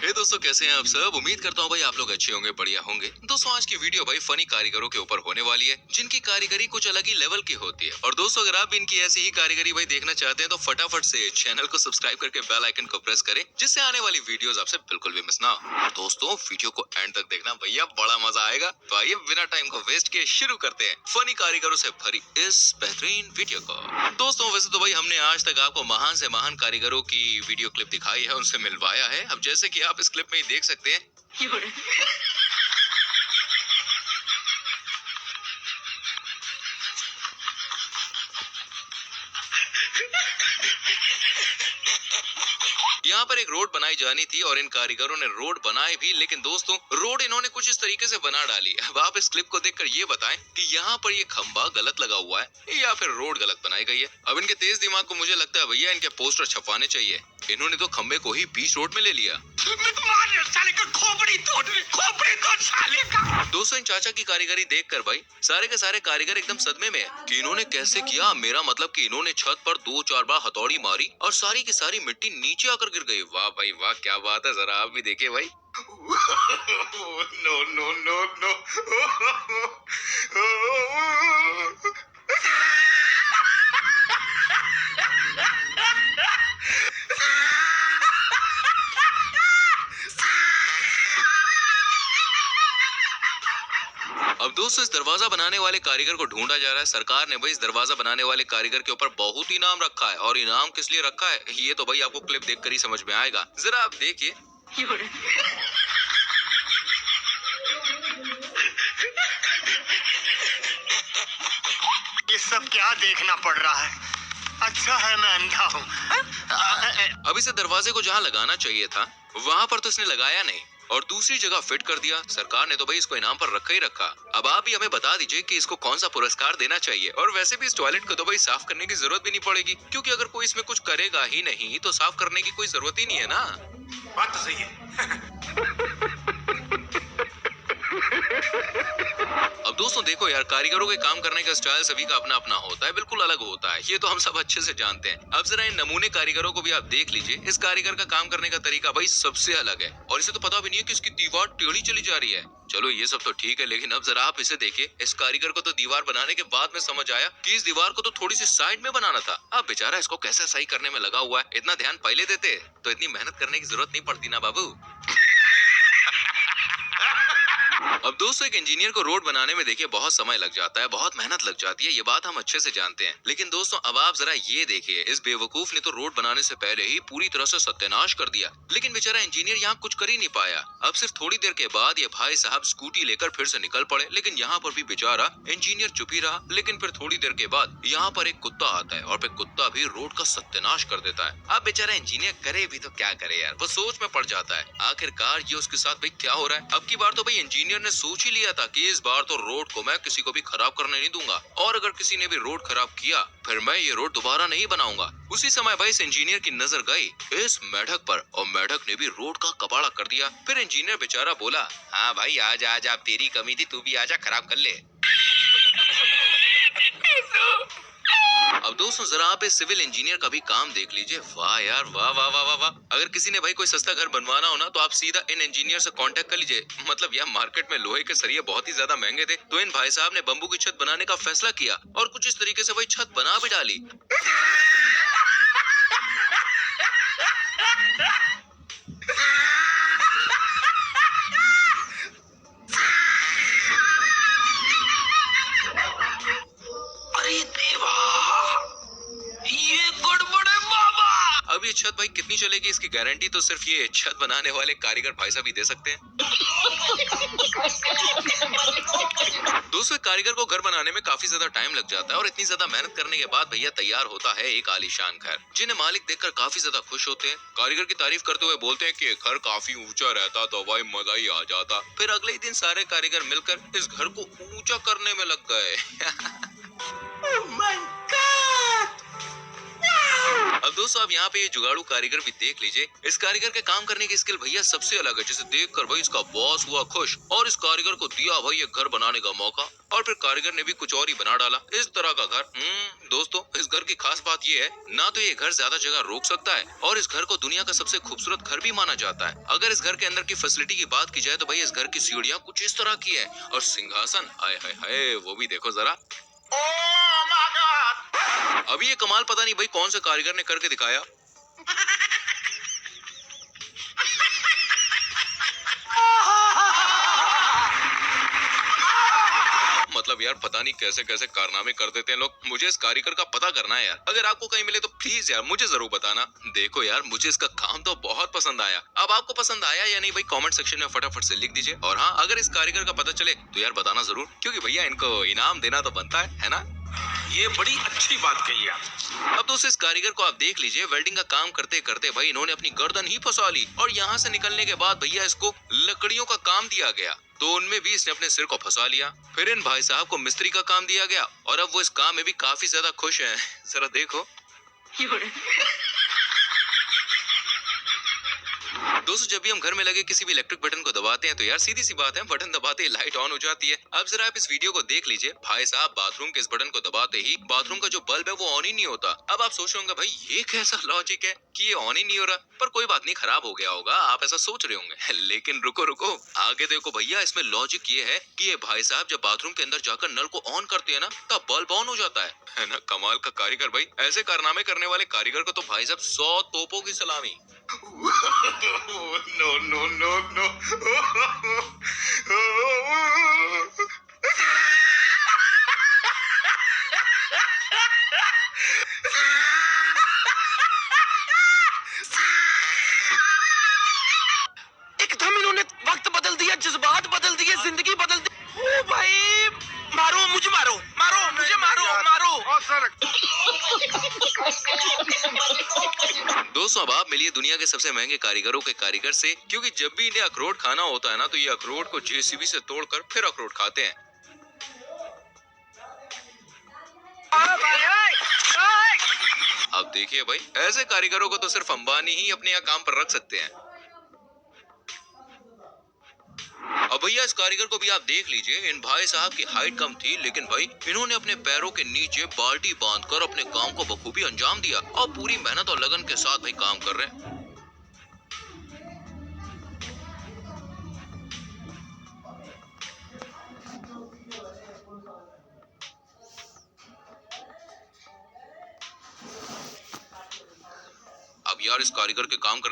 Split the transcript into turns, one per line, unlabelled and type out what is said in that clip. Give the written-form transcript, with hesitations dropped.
हे दोस्तों, कैसे हैं आप सब? उम्मीद करता हूँ भाई आप लोग अच्छे होंगे, बढ़िया होंगे। दोस्तों, आज की वीडियो भाई फनी कारीगरों के ऊपर होने वाली है, जिनकी कारीगरी कुछ अलग ही लेवल की होती है। और दोस्तों, अगर आप इनकी ऐसी ही कारीगरी भाई देखना चाहते हैं तो फटाफट से चैनल को सब्सक्राइब करके बेल आइकन को प्रेस करें, जिससे आने वाली वीडियोस आपसे बिल्कुल भी मिस ना हो। और दोस्तों, वीडियो को एंड तक देखना भैया, बड़ा मजा आएगा। तो आइए बिना टाइम को वेस्ट किए शुरू करते हैं फनी कारीगरों से भरी इस बेहतरीन वीडियो को। दोस्तों, वैसे तो भाई हमने आज तक आपको महान से महान कारीगरों की वीडियो क्लिप दिखाई है, उनसे मिलवाया है। अब जैसे कि आप इस क्लिप में ही देख सकते हैं, यहाँ पर एक रोड बनाई जानी थी और इन कारीगरों ने रोड बनाए भी, लेकिन दोस्तों रोड इन्होंने कुछ इस तरीके से बना डाली। अब आप इस क्लिप को देखकर ये बताएं कि यहाँ पर ये खंबा गलत लगा हुआ है या फिर रोड गलत बनाई गई है। अब इनके तेज दिमाग को मुझे लगता है भैया इनके पोस्टर छपवाने चाहिए। इन्होंने तो खंबे को ही बीच रोड में ले लिया। दोस्तों, इन चाचा की कारीगरी देखकर भाई सारे के सारे कारीगर एकदम सदमे में है कि इन्होंने कैसे किया। मेरा मतलब कि इन्होंने छत पर 2-4 बार हथौड़ी मारी और सारी की सारी मिट्टी नीचे आकर गिर गई। वाह भाई वाह, क्या बात है, जरा आप भी देखिए भाई। No no no no. अब दोस्तों, इस दरवाजा बनाने वाले कारीगर को ढूंढा जा रहा है। सरकार ने भाई इस दरवाजा बनाने वाले कारीगर के ऊपर बहुत इनाम रखा है, और इनाम किस लिए रखा है ये तो भाई आपको क्लिप देखकर ही समझ में आएगा। जरा आप देखिए।
ये सब क्या देखना पड़ रहा है? अच्छा है मैं अंधा हूँ।
अब इसे दरवाजे को जहाँ लगाना चाहिए था वहाँ पर तो इसने लगाया नहीं और दूसरी जगह फिट कर दिया। सरकार ने तो भाई इसको इनाम पर रखा ही रखा। अब आप ही हमें बता दीजिए कि इसको कौन सा पुरस्कार देना चाहिए। और वैसे भी इस टॉयलेट को तो भाई साफ करने की जरूरत भी नहीं पड़ेगी, क्योंकि अगर कोई इसमें कुछ करेगा ही नहीं तो साफ करने की कोई जरूरत ही नहीं है ना।
बात तो सही है।
अब दोस्तों देखो यार, कारीगरों के काम करने का स्टाइल सभी का अपना अपना होता है, बिल्कुल अलग होता है। ये तो हम सब अच्छे से जानते हैं। अब जरा इन नमूने कारीगरों को भी आप देख लीजिए। इस कारीगर का काम करने का तरीका भाई सबसे अलग है, और इसे तो पता भी नहीं है कि इसकी दीवार टेढ़ी चली जा रही है। चलो ये सब तो ठीक है, लेकिन अब जरा आप इसे देखिए। इस कारीगर को तो दीवार बनाने के बाद में समझ आया कि इस दीवार को तो थोड़ी सी साइड में बनाना था। अब बेचारा इसको कैसे सही करने में लगा हुआ है। इतना ध्यान पहले देते तो इतनी मेहनत करने की जरूरत नहीं पड़ती ना बाबू। अब दोस्तों, एक इंजीनियर को रोड बनाने में देखिए बहुत समय लग जाता है, बहुत मेहनत लग जाती है, ये बात हम अच्छे से जानते हैं। लेकिन दोस्तों, अब आप जरा ये देखिए, इस बेवकूफ ने तो रोड बनाने से पहले ही पूरी तरह से सत्यानाश कर दिया। लेकिन बेचारा इंजीनियर यहाँ कुछ कर ही नहीं पाया। अब सिर्फ थोड़ी देर के बाद ये भाई साहब स्कूटी लेकर फिर से निकल पड़े, लेकिन यहाँ पर भी बेचारा इंजीनियर चुप ही रहा। लेकिन फिर थोड़ी देर के बाद यहाँ पर एक कुत्ता आता है और फिर कुत्ता भी रोड का सत्यानाश कर देता है। अब बेचारा इंजीनियर करे भी तो क्या करे यार, वो सोच में पड़ जाता है आखिरकार ये उसके साथ भाई क्या हो रहा है। अब की बार तो भाई इंजीनियर ने सोच ही लिया था कि इस बार तो रोड को मैं किसी को भी खराब करने नहीं दूंगा, और अगर किसी ने भी रोड खराब किया फिर मैं ये रोड दोबारा नहीं बनाऊंगा। उसी समय भाई इस इंजीनियर की नजर गई इस मेढक पर, और मेढक ने भी रोड का कबाड़ा कर दिया। फिर इंजीनियर बेचारा बोला, हाँ भाई आज आज आप, तेरी कमी थी, तू भी आजा खराब कर ले। अब दोस्तों, जरा आप इस सिविल इंजीनियर का भी काम देख लीजिए। वाह यार, वाह वाह वाह वाह वाह। अगर किसी ने भाई कोई सस्ता घर बनवाना हो ना तो आप सीधा इन इंजीनियर से कांटेक्ट कर लीजिए। मतलब यार, मार्केट में लोहे के सरिये बहुत ही ज्यादा महंगे थे, तो इन भाई साहब ने बम्बू की छत बनाने का फैसला किया और कुछ इस तरीके से भाई छत बना भी डाली।
अरे देवा, ये गड़बड़ है बाबा।
अब ये छत भाई कितनी चलेगी इसकी गारंटी तो सिर्फ ये छत बनाने वाले कारीगर भाई साहब ही दे सकते हैं। दोस्तों, एक कारीगर को घर बनाने में काफी ज्यादा टाइम लग जाता है, और इतनी ज्यादा मेहनत करने के बाद भैया तैयार होता है एक आलीशान घर, जिन्हें मालिक देखकर काफी ज्यादा खुश होते हैं। कारीगर की तारीफ करते हुए बोलते हैं कि घर काफी ऊंचा रहता तो भाई मजा ही आ जाता। फिर अगले ही दिन सारे कारीगर मिलकर इस घर को ऊंचा करने में लग गए।
Oh my God!
अब दोस्तों आप यहाँ पे ये जुगाड़ू कारीगर भी देख लीजिए। इस कारीगर के काम करने की स्किल भैया सबसे अलग है, जिसे देखकर भाई इसका बॉस हुआ खुश और इस कारीगर को दिया भाई ये घर बनाने का मौका। और फिर कारीगर ने भी कुछ और ही बना डाला इस तरह का घर। दोस्तों इस घर की खास बात ये है, ना तो ये घर ज्यादा जगह रोक सकता है और इस घर को दुनिया का सबसे खूबसूरत घर भी माना जाता है। अगर इस घर के अंदर की फैसिलिटी की बात की जाए तो भाई इस घर की सीढ़ियाँ कुछ इस तरह की है और सिंहासन हाय हाय हाय वो भी देखो जरा।
Oh my God!
अभी ये कमाल पता नहीं भाई कौन से कारीगर ने करके दिखाया। मतलब यार पता नहीं कैसे कैसे कारनामे कर देते हैं लोग। मुझे इस कारीगर का पता करना है यार। अगर आपको कहीं मिले तो प्लीज यार मुझे जरूर बताना। देखो यार मुझे इसका काम तो बहुत पसंद आया। अब आपको पसंद आया या नहीं भाई कमेंट सेक्शन में फटाफट से लिख दीजिए। और हाँ अगर इस कारीगर का पता चले तो यार बताना जरूर, क्योंकि भैया इनको इनाम देना तो बनता है ना।
ये बड़ी अच्छी बात कही आप।
अब दोस्तों इस कारीगर को आप देख लीजिए, वेल्डिंग का काम करते करते भाई इन्होंने अपनी गर्दन ही फंसा ली और यहाँ से निकलने के बाद भैया इसको लकड़ियों का काम दिया गया तो उनमें भी इसने अपने सिर को फंसा लिया। फिर इन भाई साहब को मिस्त्री का काम दिया गया और अब वो इस काम में भी काफी ज्यादा खुश हैं। जरा देखो। दोस्तों जब भी हम घर में लगे किसी भी इलेक्ट्रिक बटन को दबाते हैं तो यार सीधी सी बात है बटन दबाते ही लाइट ऑन हो जाती है। अब जरा आप इस वीडियो को देख लीजिए, भाई साहब बाथरूम के इस बटन को दबाते ही बाथरूम का जो बल्ब है वो ऑन ही नहीं होता। अब आप सोच रहे होंगे भाई ये कैसा लॉजिक है कि ये ऑन ही नहीं हो रहा, पर कोई बात नहीं खराब हो गया होगा आप ऐसा सोच रहे होंगे। लेकिन रुको रुको आगे देखो भैया, इसमें लॉजिक ये है कि ये भाई साहब जब बाथरूम के अंदर जाकर नल को ऑन करते हैं ना तब बल्ब ऑन हो जाता है ना। कमाल का कारीगर भाई। ऐसे कारनामे करने वाले कारीगर को तो भाई साहब 100 तोपों की सलामी।
No, no, no, no.
एकदम इन्होंने वक्त बदल दिया, जज्बात बदल दिए, जिंदगी बदल दी। ओ भाई मारो मुझे, मारो मारो मुझे, मारो मारो।
दोस्तों अब आप मिलिए दुनिया के सबसे महंगे कारीगरों के कारीगर से, क्योंकि जब भी इन्हें अखरोट खाना होता है ना तो ये अखरोट को जेसीबी से तोड़कर फिर अखरोट खाते हैं। अब देखिए भाई ऐसे कारीगरों को तो सिर्फ अंबानी ही अपने यहाँ काम पर रख सकते हैं। अब भैया इस कारीगर को भी आप देख लीजिए, इन भाई साहब की हाइट कम थी लेकिन भाई इन्होंने अपने पैरों के नीचे बाल्टी बांधकर अपने काम को बखूबी अंजाम दिया और पूरी मेहनत और लगन के साथ भाई काम कर रहे हैं। अब यार इस कारीगर के काम करने